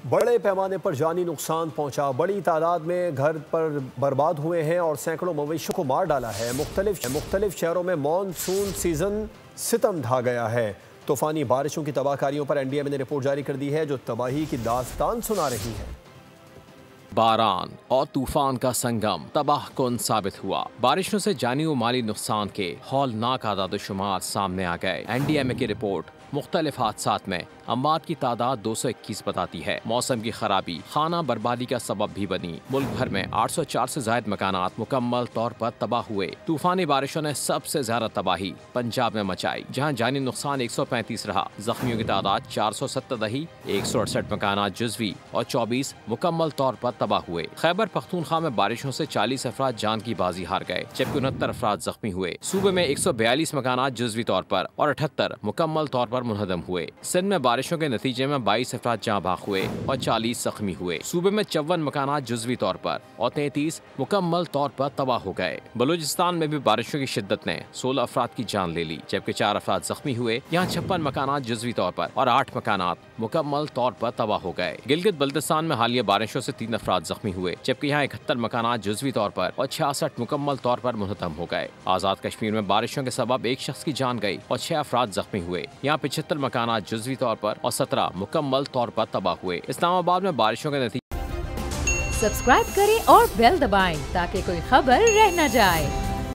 बड़े पैमाने पर जानी नुकसान पहुंचा, बड़ी तादाद में घर पर बर्बाद हुए हैं और सैकड़ों मवेशियों को मार डाला है। मुख्तलिफ शहरों में मानसून सीजन सितम ढा गया है। तूफानी बारिशों की तबाहकारियों पर एनडीएमए ने रिपोर्ट जारी कर दी है, जो तबाही की दास्तान सुना रही है। बारान और तूफान का संगम तबाहकुन साबित हुआ। बारिशों से जानी और माली नुकसान के हौलनाक आदाद-ओ-शुमार सामने आ गए। एनडीएमए की रिपोर्ट मुख्तलिफ हादसात में अमवात की तादाद 221 बताती है। मौसम की खराबी खाना बर्बादी का सबब भी बनी। मुल्क भर में 804 से ज्यादा मकानात मुकम्मल तौर पर तबाह हुए। तूफानी बारिशों ने सबसे ज्यादा तबाही पंजाब में मचाई, जहां जानी नुकसान 135 रहा। जख्मियों की तादाद 470 रही। 168 मकानात जुज़वी और 24 मुकम्मल तौर पर तबाह हुए। खैबर पख्तूनख्वा में बारिशों से 40 अफराद जान की बाजी हार गए, जबकि 69 अफराद जख्मी हुए। सूबे में 142 मकानात जुज़वी तौर पर और 78 मुकम्मल तौर पर मुनहदम हुए। सिंध में बारिशों के नतीजे में 22 अफराद जाँ भाग हुए और 40 जख्मी हुए। सूबे में 54 मकानात जुज़वी तौर पर और 33 मुकम्मल तौर पर तबाह हो गए। बलूचिस्तान में भी बारिशों की शिद्दत ने 16 अफराद की जान ले ली, जबकि 4 अफराद जख्मी हुए। यहाँ 56 मकानात जुज़वी तौर पर और 8 मकानात मुकम्मल तौर पर तबाह हो गए। गिलगित बल्तिस्तान में हालिया बारिशों से 3 अफराद जख्मी हुए, जबकि यहाँ 71 मकानात जुज़वी तौर पर और 66 मुकम्मल तौर पर मुनहदम हो गए। आज़ाद कश्मीर में बारिशों के सबब एक शख्स की जान गई और 6 अफराद जख्मी हुए। यहाँ 75 मकानात जुज़वी तौर पर और 17 मुकम्मल तौर पर तबाह हुए। इस्लामाबाद में बारिशों के नतीजे। सब्सक्राइब करें और बेल दबाएं ताकि कोई खबर रह न जाए।